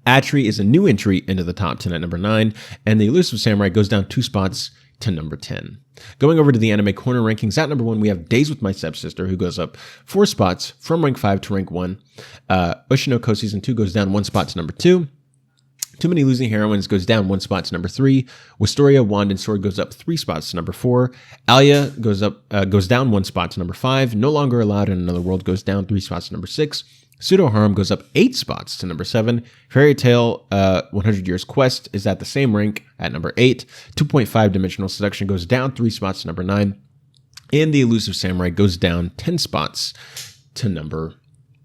Atri is a new entry into the top 10 at number 9. And The Elusive Samurai goes down 2 spots to number 10. Going over to the Anime Corner rankings, at number 1, we have Days with My Stepsister, who goes up 4 spots from rank 5 to rank 1. Oshinoko Season 2 goes down 1 spot to number 2. Too Many Losing Heroines goes down 1 spot to number 3. Wisteria, Wand, and Sword goes up 3 spots to number 4. Alia goes down 1 spot to number 5. No Longer Allowed in Another World goes down 3 spots to number 6. Pseudo Harem goes up 8 spots to number 7. Fairy Tail 100 Years Quest is at the same rank at number 8. 2.5 Dimensional Seduction goes down 3 spots to number 9. And The Elusive Samurai goes down 10 spots to number,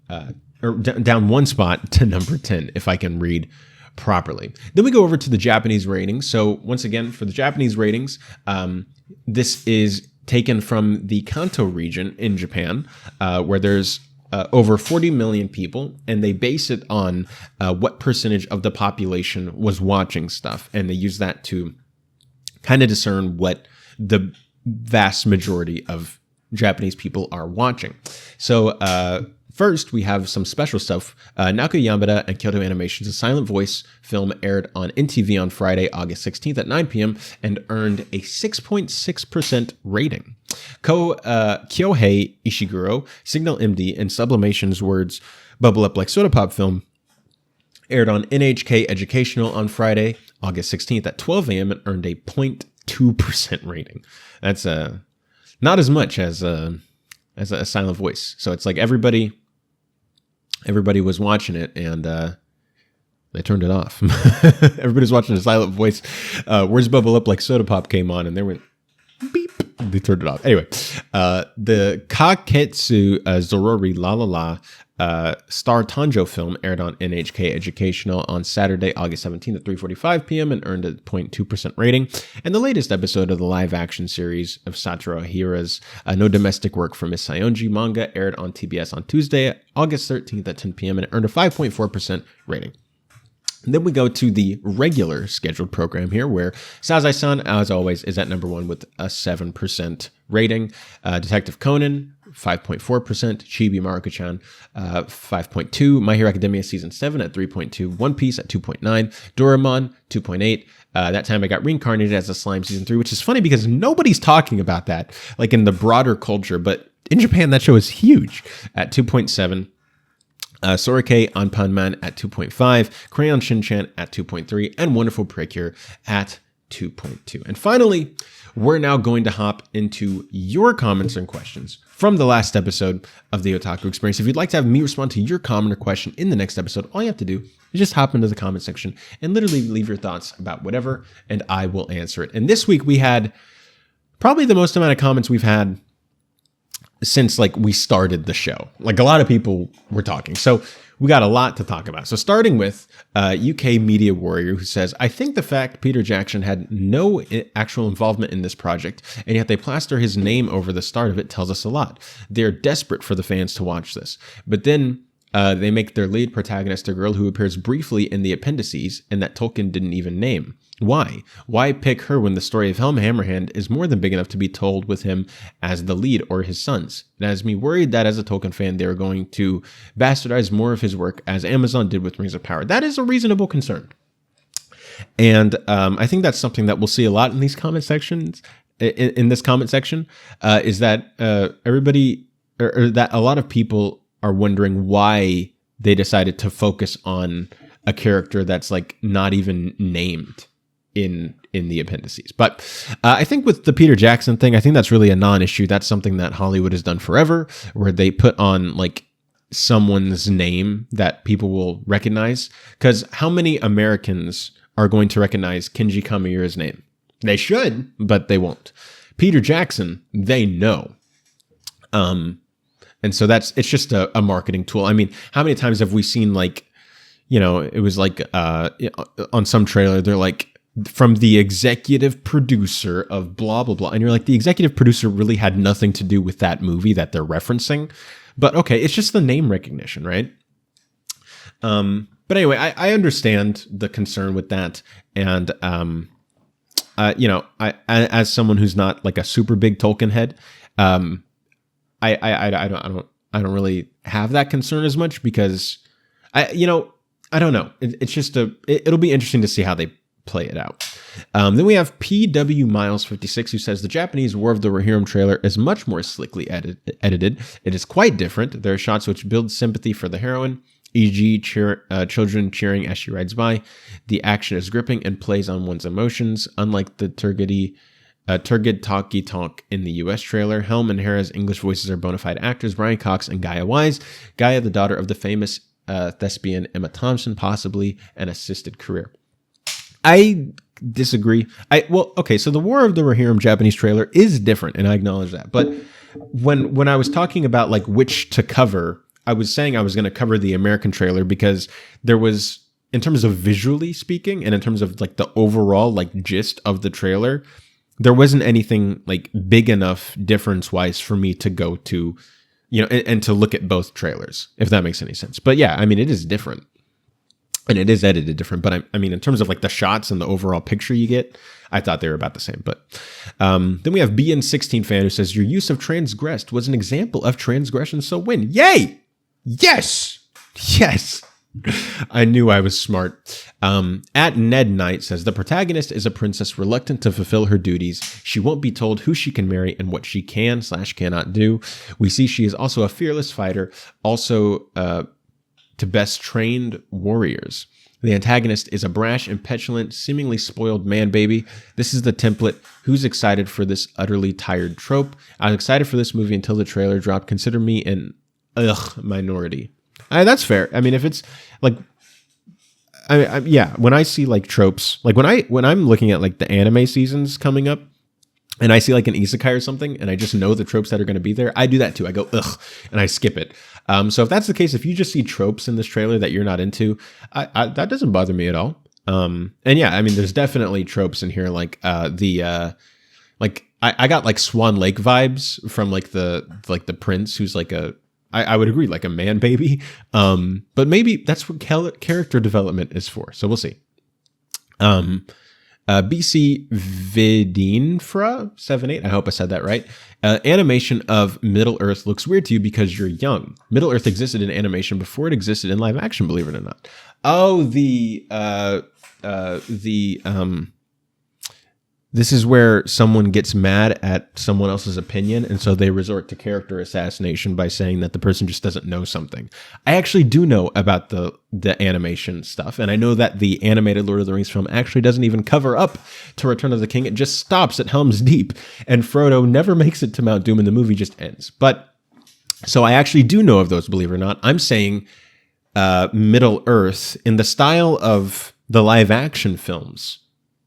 down 1 spot to number 10, if I can read properly. Then we go over to the Japanese ratings. So once again, for the Japanese ratings, this is taken from the Kanto region in Japan, where there's over 40 million people, and they base it on what percentage of the population was watching stuff. And they use that to kind of discern what the vast majority of Japanese people are watching. So first, we have some special stuff. Naoki Yamada and Kyoto Animation's A Silent Voice film aired on NTV on Friday, August 16th at 9 p.m. and earned a 6.6% rating. Kyohei Ishiguro, Signal MD, and Sublimation's Words Bubble Up Like Soda Pop film aired on NHK Educational on Friday, August 16th at 12 a.m. and earned a 0.2% rating. That's not as much as a Silent Voice. So it's like everybody was watching it and they turned it off. Everybody's watching a Silent Voice. Words Bubble Up Like Soda Pop came on and they went beep. They turned it off. Anyway, the Kaketsu Zorori La La La Star Tanjo film aired on NHK Educational on Saturday, August 17th at 3:45 p.m. and earned a 0.2% rating. And the latest episode of the live-action series of Satoru Hira's No Domestic Work for Miss Sayonji manga aired on TBS on Tuesday, August 13th at 10 p.m. and earned a 5.4% rating. And then we go to the regular scheduled program here, where Sazai-san, as always, is at number 1 with a 7% rating. Detective Conan 5.4%, Chibi Maruko-chan 5.2, My Hero Academia Season 7 at 3.2, One Piece at 2.9, Doraemon 2.8. That time I got reincarnated as a slime Season 3, which is funny because nobody's talking about that, like in the broader culture, but in Japan that show is huge at 2.7. Sorake Anpanman at 2.5, Crayon Shinchan at 2.3, and Wonderful Precure at 2.2. And finally, we're now going to hop into your comments and questions from the last episode of the Otaku Experience. If you'd like to have me respond to your comment or question in the next episode, all you have to do is just hop into the comment section and literally leave your thoughts about whatever, and I will answer it. And this week we had probably the most amount of comments we've had since like we started the show. Like a lot of people were talking. So we got a lot to talk about. So starting with UK Media Warrior, who says, I think the fact Peter Jackson had no actual involvement in this project, and yet they plaster his name over the start of it, tells us a lot. They're desperate for the fans to watch this. But then they make their lead protagonist a girl who appears briefly in the appendices and that Tolkien didn't even name. Why? Why pick her when the story of Helm Hammerhand is more than big enough to be told with him as the lead or his sons? It has me worried that as a Tolkien fan, they are going to bastardize more of his work as Amazon did with Rings of Power. That is a reasonable concern. And I think that's something that we'll see a lot in these comment sections, in this comment section, is that everybody, or that a lot of people are wondering why they decided to focus on a character that's like not even named in the appendices. But I think with the Peter Jackson thing, I think that's really a non-issue. That's something that Hollywood has done forever, where they put on like someone's name that people will recognize. Because how many Americans are going to recognize Kenji Kamiura's name? They should, but they won't. Peter Jackson, they know. And so it's just a marketing tool. I mean, how many times have we seen like, you know, it was like on some trailer, they're like, from the executive producer of blah, blah, blah. And you're like, the executive producer really had nothing to do with that movie that they're referencing. But okay, it's just the name recognition, right? But anyway, I understand the concern with that. And, you know, I as someone who's not like a super big Tolkien head, I don't really have that concern as much because I don't know. It's just it'll be interesting to see how they play it out. Then we have PW Miles 56, who says the Japanese War of the Rohirrim trailer is much more slickly edited. It is quite different. There are shots which build sympathy for the heroine, e.g. children cheering as she rides by. The action is gripping and plays on one's emotions, unlike the Turgid Talkie Talk in the US trailer. Helm and Hera's English voices are bona fide actors, Brian Cox and Gaia Wise. Gaia, the daughter of the famous thespian Emma Thompson, possibly an assisted career. I disagree. So the War of the Rohirrim Japanese trailer is different, and I acknowledge that. But when I was talking about like which to cover, I was saying I was going to cover the American trailer because there was, in terms of visually speaking, and in terms of like the overall like gist of the trailer, there wasn't anything like big enough difference-wise for me to go to, you know, and to look at both trailers, if that makes any sense. But yeah, I mean, it is different. And it is edited different, but I mean, in terms of like the shots and the overall picture you get, I thought they were about the same. But then we have BN16 fan who says, your use of transgressed was an example of transgression, so win. Yay! Yes! Yes! I knew I was smart. At Ned Knight says, the protagonist is a princess reluctant to fulfill her duties. She won't be told who she can marry and what she can/cannot do. We see she is also a fearless fighter, also to best trained warriors. The antagonist is a brash and petulant, seemingly spoiled man baby. This is the template. Who's excited for this utterly tired trope? I was excited for this movie until the trailer dropped. Consider me an minority. That's fair. I mean, if it's like, yeah, when I see like tropes, like when I'm looking at like the anime seasons coming up, and I see like an isekai or something, and I just know the tropes that are going to be there, I do that too. I go, ugh, and I skip it. So if that's the case, if you just see tropes in this trailer that you're not into, that doesn't bother me at all. And yeah, I mean, there's definitely tropes in here, like I got like Swan Lake vibes from like the prince who's like I would agree, like a man baby. But maybe that's what character development is for. So we'll see. BC Vidinfra78, I hope I said that right. Animation of Middle-earth looks weird to you because you're young. Middle-earth existed in animation before it existed in live action, believe it or not. Oh, this is where someone gets mad at someone else's opinion, and so they resort to character assassination by saying that the person just doesn't know something. I actually do know about the animation stuff, and I know that the animated Lord of the Rings film actually doesn't even cover up to Return of the King. It just stops at Helm's Deep, and Frodo never makes it to Mount Doom, and the movie just ends. But, so I actually do know of those, believe it or not. I'm saying Middle-earth in the style of the live-action films,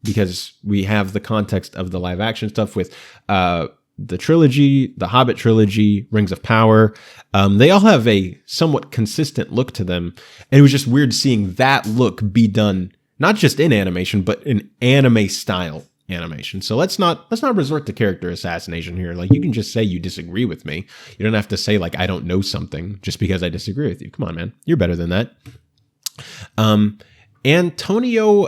because we have the context of the live action stuff with the trilogy, the Hobbit trilogy, Rings of Power. They all have a somewhat consistent look to them. And it was just weird seeing that look be done, not just in animation, but in anime style animation. So let's not resort to character assassination here. Like, you can just say you disagree with me. You don't have to say like, I don't know something just because I disagree with you. Come on, man. You're better than that. Antonio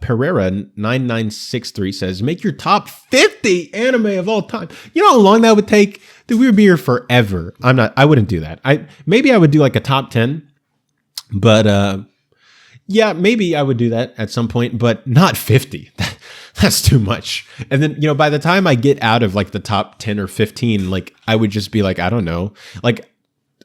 Pereira 9963 says, make your top 50 anime of all time. You know how long that would take? Dude, we would be here forever. I wouldn't do that. Maybe I would do like a top 10, but yeah, maybe I would do that at some point, but not 50. That's too much. And then, by the time I get out of like the top 10 or 15, like I would just be like, I don't know. Like,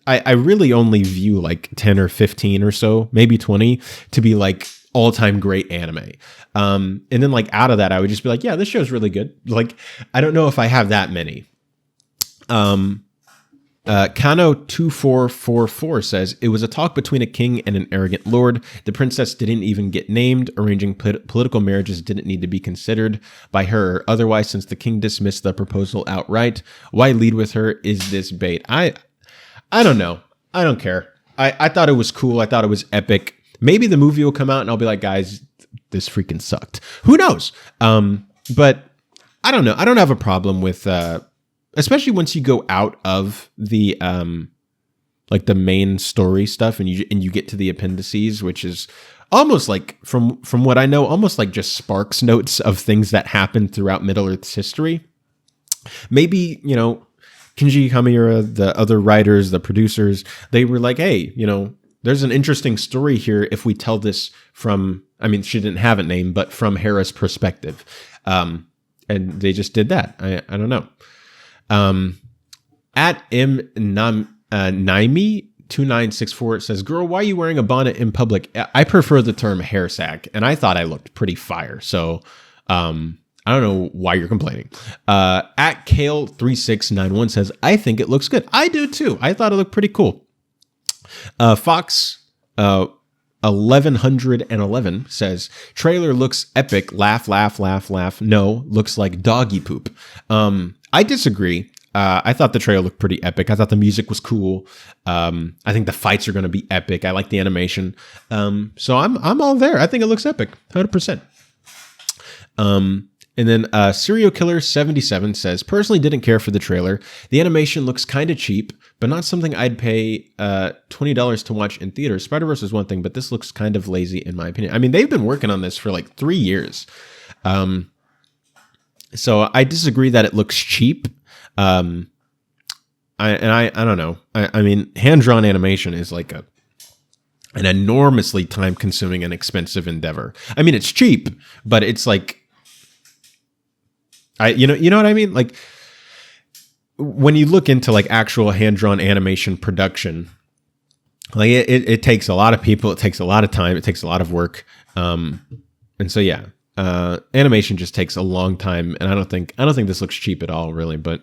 I really only view like 10 or 15 or so, maybe 20, to be like all-time great anime. And then like out of that, I would just be like, yeah, this show's really good. Like, I don't know if I have that many. Kano2444 says, it was a talk between a king and an arrogant lord. The princess didn't even get named. Arranging political marriages didn't need to be considered by her or otherwise, since the king dismissed the proposal outright. Why lead with her? Is this bait? I don't know. I don't care. I thought it was cool. I thought it was epic. Maybe the movie will come out and I'll be like, guys, this freaking sucked. Who knows? But I don't know. I don't have a problem with, especially once you go out of the, like the main story stuff and you get to the appendices, which is almost like, from what I know, almost like just Sparks notes of things that happened throughout Middle-earth's history. Maybe, Kinji Kamiura, the other writers, the producers, they were like, hey, there's an interesting story here if we tell this from, she didn't have a name, but from Hera's perspective. And they just did that. I don't know. At Naimi2964 says, girl, why are you wearing a bonnet in public? I prefer the term hair sack, and I thought I looked pretty fire. So, I don't know why you're complaining. At Kale3691 says, I think it looks good. I do too. I thought it looked pretty cool. Fox 1111 says, trailer looks epic. Laugh, laugh, laugh, laugh. No, looks like doggy poop. I disagree. I thought the trailer looked pretty epic. I thought the music was cool. I think the fights are going to be epic. I like the animation. So I'm all there. I think it looks epic. 100%. And then Serial Killer 77 says, personally didn't care for the trailer. The animation looks kind of cheap, but not something I'd pay $20 to watch in theaters. Spider-Verse is one thing, but this looks kind of lazy in my opinion. They've been working on this for like 3 years. So I disagree that it looks cheap. I don't know. Hand-drawn animation is like an enormously time-consuming and expensive endeavor. It's cheap, but it's like, you know what I mean? Like, when you look into like actual hand-drawn animation production, like it takes a lot of people, it takes a lot of time, it takes a lot of work. And so, yeah, animation just takes a long time. And I don't think this looks cheap at all, really. But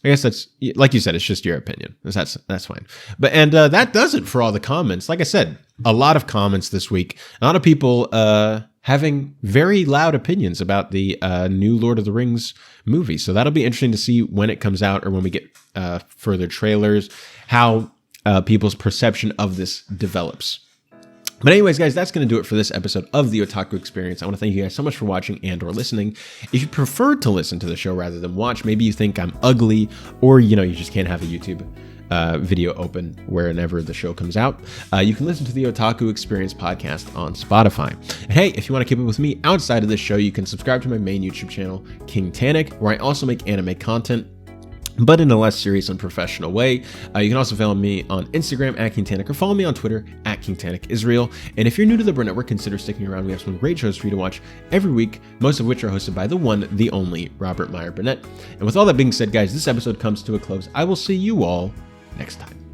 I guess that's, like you said, it's just your opinion. That's fine. But, and that does it for all the comments. Like I said, a lot of comments this week, a lot of people, having very loud opinions about the new Lord of the Rings movie. So that'll be interesting to see when it comes out or when we get further trailers, how people's perception of this develops. But anyways, guys, that's going to do it for this episode of the Otaku Experience. I want to thank you guys so much for watching and or listening. If you prefer to listen to the show rather than watch, maybe you think I'm ugly or, you just can't have a YouTube video open whenever the show comes out. You can listen to the Otaku Experience podcast on Spotify. And hey, if you want to keep up with me outside of this show, you can subscribe to my main YouTube channel, King Tannic, where I also make anime content, but in a less serious and professional way. You can also follow me on Instagram at King Tannic, or follow me on Twitter at King Tannic Israel. And if you're new to the Burnett Network, consider sticking around. We have some great shows for you to watch every week, most of which are hosted by the one, the only Robert Meyer Burnett. And with all that being said, guys, this episode comes to a close. I will see you all next time.